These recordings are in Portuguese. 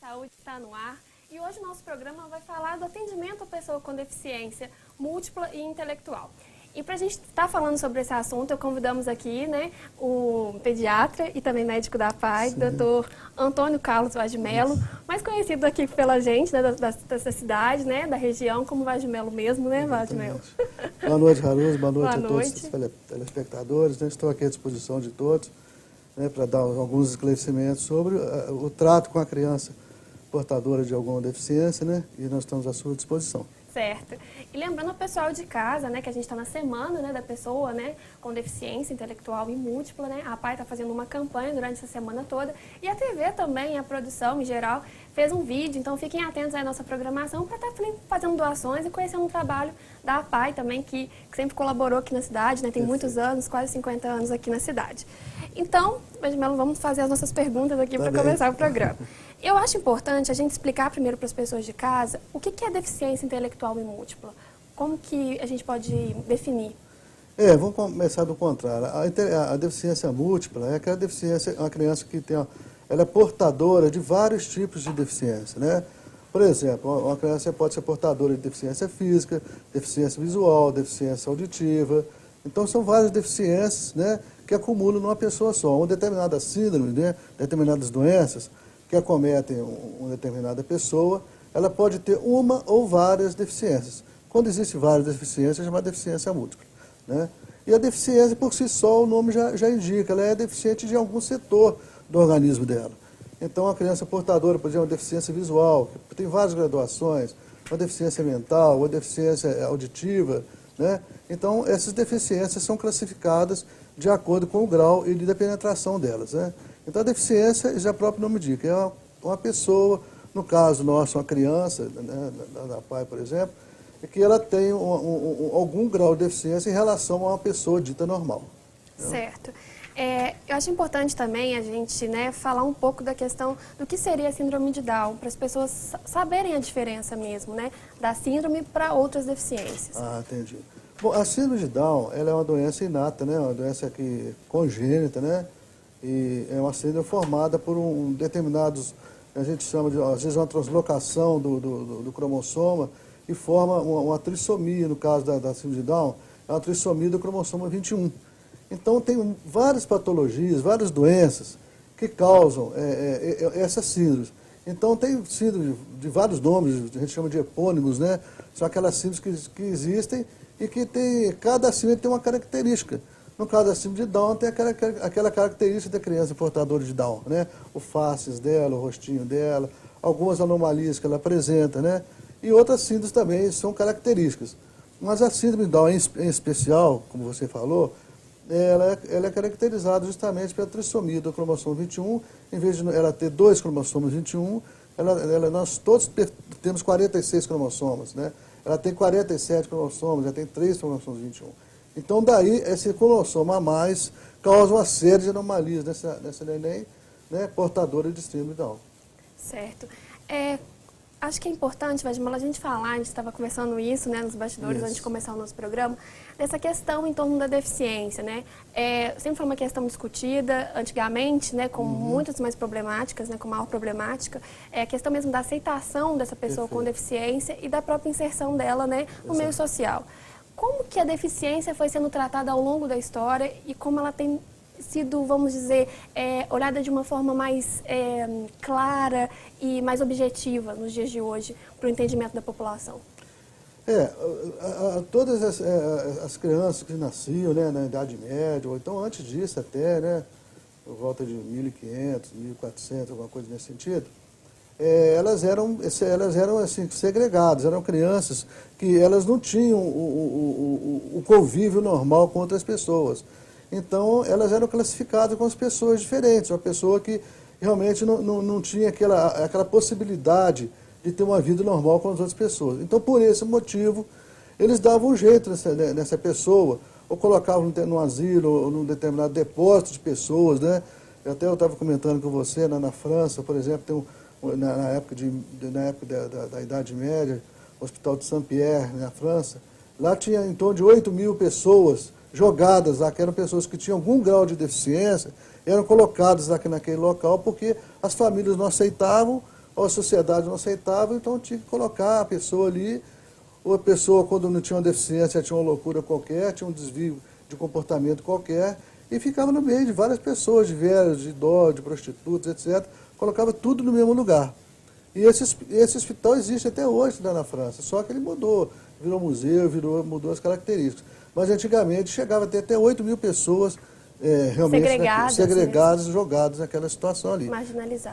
Saúde está no ar e hoje o nosso programa vai falar do atendimento à pessoa com deficiência múltipla e intelectual. E para a gente estar falando sobre esse assunto, convidamos aqui, o pediatra e também médico da APAE, Dr. Antônio Carlos Vaz de Mello, mais conhecido aqui pela gente, dessa cidade, da região, como Vaz de Mello mesmo, Vaz de Mello? Boa noite, Haruz, boa noite Boa a todos os telespectadores. Estou aqui à disposição de todos para dar alguns esclarecimentos sobre o trato com a criança portadora de alguma deficiência, e nós estamos à sua disposição. Certo. E lembrando ao pessoal de casa, que a gente está na semana, da pessoa, com deficiência intelectual e múltipla, A APAE está fazendo uma campanha durante essa semana toda. E a TV também, a produção em geral, fez um vídeo. Então fiquem atentos à nossa programação para estar fazendo doações e conhecendo o trabalho da APAE também, que sempre colaborou aqui na cidade, tem muitos anos, quase 50 anos aqui na cidade. Então, Vaz de Mello, vamos fazer as nossas perguntas aqui para começar o programa. Eu acho importante a gente explicar primeiro para as pessoas de casa o que é deficiência intelectual e múltipla. Como que a gente pode definir? Vamos começar do contrário. A deficiência múltipla é aquela deficiência, uma criança que ela é portadora de vários tipos de deficiência, Por exemplo, uma criança pode ser portadora de deficiência física, deficiência visual, deficiência auditiva. Então, são várias deficiências, que acumulam numa pessoa só. Uma determinada síndrome, determinadas doenças que acometem uma determinada pessoa, ela pode ter uma ou várias deficiências. Quando existem várias deficiências, é chamada deficiência múltipla. E a deficiência, por si só, o nome já indica, ela é deficiente de algum setor do organismo dela. Então, a criança portadora, por exemplo, uma deficiência visual, que tem várias graduações, uma deficiência mental, uma deficiência auditiva, Então, essas deficiências são classificadas de acordo com o grau e de penetração delas, Então, a deficiência, já o próprio nome indica, é uma pessoa, no caso nosso, uma criança, da APAE, por exemplo, que ela tem algum grau de deficiência em relação a uma pessoa dita normal. Certo. Eu acho importante também a gente falar um pouco da questão do que seria a síndrome de Down, para as pessoas saberem a diferença mesmo, da síndrome para outras deficiências. Ah, entendi. Bom, a síndrome de Down, ela é uma doença inata, uma doença congênita, e é uma síndrome formada por determinados, a gente chama de, às vezes, uma translocação do cromossoma e forma uma trissomia, no caso da síndrome de Down, é uma trissomia do cromossoma 21. Então, tem várias patologias, várias doenças que causam essas síndromes. Então, tem síndrome de vários nomes, a gente chama de epônimos, São aquelas síndromes que existem e que cada síndrome tem uma característica. No caso da síndrome de Down, tem aquela característica da criança portadora de Down, O faces dela, o rostinho dela, algumas anomalias que ela apresenta, E outras síndromes também são características. Mas a síndrome de Down, em especial, como você falou, ela é caracterizada justamente pela trissomia do cromossomo 21. Em vez de ela ter 2 cromossomos 21, nós todos temos 46 cromossomas, Ela tem 47 cromossomos, ela tem 3 cromossomos 21. Então, daí, esse cromossomo a mais causa uma série de anomalias nessa neném, portadora de síndrome de Down. Certo. Acho que é importante, Vaz de Mello, a gente falar, a gente estava conversando isso, nos bastidores, antes de começar o nosso programa, dessa questão em torno da deficiência, sempre foi uma questão discutida antigamente, com muitas mais problemáticas, com maior problemática, a questão mesmo da aceitação dessa pessoa com deficiência e da própria inserção dela, no meio social. Como que a deficiência foi sendo tratada ao longo da história e como ela tem sido, vamos dizer, olhada de uma forma mais clara e mais objetiva nos dias de hoje para o entendimento da população? Todas as crianças que nasciam na Idade Média, ou então antes disso até, por volta de 1500, 1400, alguma coisa nesse sentido, elas eram assim, segregadas, eram crianças que elas não tinham o convívio normal com outras pessoas. Então, elas eram classificadas como pessoas diferentes, uma pessoa que realmente não tinha aquela possibilidade de ter uma vida normal com as outras pessoas. Então, por esse motivo, eles davam um jeito nessa pessoa, ou colocavam num asilo, ou num determinado depósito de pessoas, Eu estava comentando com você, na França, por exemplo, na época da Idade Média, o Hospital de Saint-Pierre, na França, lá tinha em torno de 8.000 pessoas jogadas lá, que eram pessoas que tinham algum grau de deficiência, eram colocadas aqui naquele local porque as famílias não aceitavam ou a sociedade não aceitava, então tinha que colocar a pessoa ali, ou a pessoa, quando não tinha uma deficiência, tinha uma loucura qualquer, tinha um desvio de comportamento qualquer, e ficava no meio de várias pessoas, de velhos, de idosos, de prostitutas, etc., colocava tudo no mesmo lugar. E esse hospital existe até hoje lá na França, só que ele mudou, virou museu, mudou as características. Mas antigamente chegava até 8 mil pessoas realmente segregadas, jogadas naquela situação ali.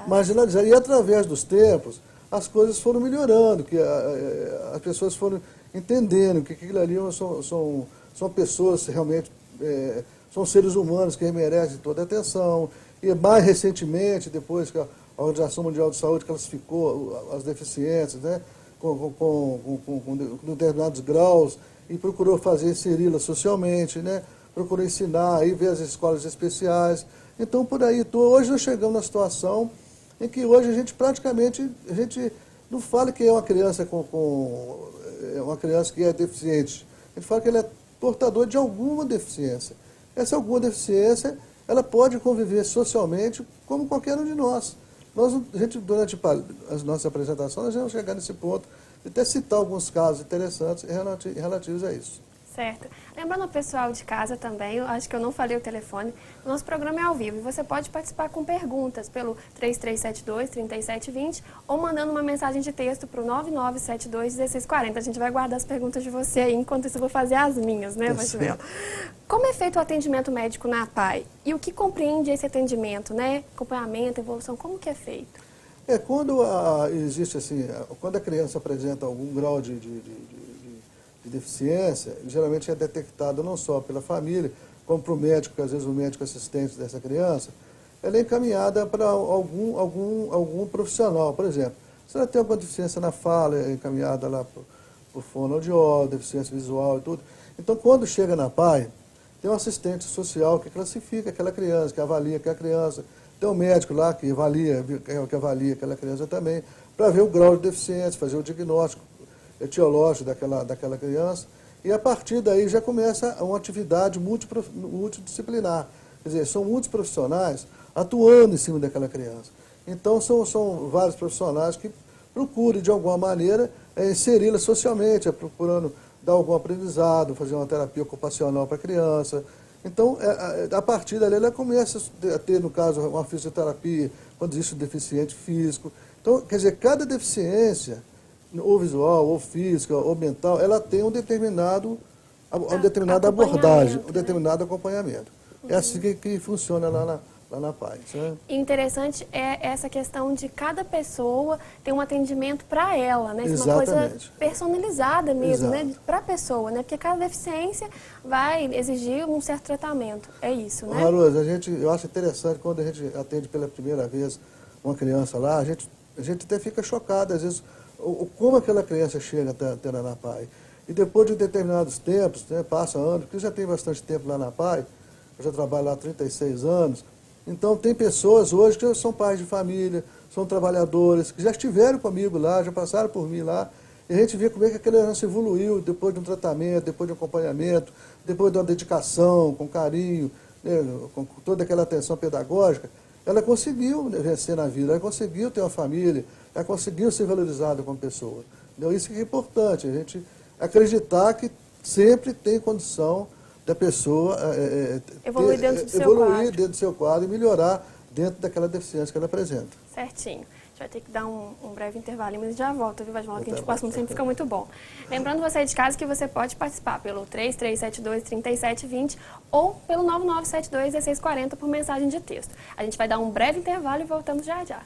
Marginalizadas. E através dos tempos, as coisas foram melhorando, que as pessoas foram entendendo que aquilo ali são pessoas realmente, são seres humanos que merecem toda a atenção. E mais recentemente, depois que a Organização Mundial de Saúde classificou as deficiências, né, com determinados graus, e procurou inseri-las socialmente, né, procurou ensinar, aí ver as escolas especiais. Então, por aí, hoje nós chegamos na situação em que hoje a gente praticamente, não fala que é uma criança uma criança que é deficiente, a gente fala que ele é portador de alguma deficiência. Essa alguma deficiência, ela pode conviver socialmente como qualquer um de nós. Durante as nossas apresentações, nós vamos chegar nesse ponto de até citar alguns casos interessantes relativos a isso. Certo. Lembrando ao pessoal de casa também, eu acho que eu não falei o telefone, o nosso programa é ao vivo e você pode participar com perguntas pelo 3372-3720 ou mandando uma mensagem de texto para o 9972-1640. A gente vai guardar as perguntas de você aí, enquanto isso eu vou fazer as minhas, né, Vachimel? Como é feito o atendimento médico na APAE? E o que compreende esse atendimento, né? Acompanhamento, evolução, como que é feito? Quando existe assim, quando a criança apresenta algum grau de deficiência, geralmente é detectado não só pela família, como para o médico, que às vezes o médico assistente dessa criança, ela é encaminhada para algum profissional. Por exemplo, se ela tem alguma deficiência na fala, é encaminhada lá para o fonoaudiólogo, deficiência visual e tudo. Então, quando chega na APAE, tem um assistente social que classifica aquela criança, que avalia aquela criança, tem um médico lá que avalia aquela criança também, para ver o grau de deficiência, fazer o diagnóstico etiológico daquela criança, e a partir daí já começa uma atividade multidisciplinar. Quer dizer, são muitos profissionais atuando em cima daquela criança. Então, são vários profissionais que procuram, de alguma maneira, inseri-la socialmente, procurando dar algum aprendizado, fazer uma terapia ocupacional para a criança. Então, a partir dali, ela começa a ter, no caso, uma fisioterapia, quando existe um deficiente físico. Então, quer dizer, cada deficiência, ou visual, ou física, ou mental, ela tem uma determinada abordagem, um determinado acompanhamento. É assim que funciona lá na APAE. Interessante é essa questão de cada pessoa ter um atendimento para ela, né? Exatamente. Uma coisa personalizada mesmo, né? Para a pessoa, né? Porque cada deficiência vai exigir um certo tratamento. É isso, né? Marosa, eu acho interessante quando a gente atende pela primeira vez uma criança lá, a gente até fica chocado, às vezes, como aquela criança chega até lá na APAE. E depois de determinados tempos, né, passa anos, porque eu já tenho bastante tempo lá na APAE, eu já trabalho lá há 36 anos, então tem pessoas hoje que são pais de família, são trabalhadores, que já estiveram comigo lá, já passaram por mim lá, e a gente vê como é que a criança evoluiu depois de um tratamento, depois de um acompanhamento, depois de uma dedicação, com carinho, né, com toda aquela atenção pedagógica. Ela conseguiu vencer na vida, ela conseguiu ter uma família, ela conseguiu ser valorizada como pessoa. Então, isso que é importante, a gente acreditar que sempre tem condição da pessoa evoluir dentro do seu quadro e melhorar dentro daquela deficiência que ela apresenta. Certinho. A gente vai ter que dar um breve intervalo, mas já volta, viu, Vachimel? Que a gente passa muito, sempre fica muito bom. Lembrando você de casa que você pode participar pelo 3372-3720 ou pelo 9972-1640 por mensagem de texto. A gente vai dar um breve intervalo e voltamos já já.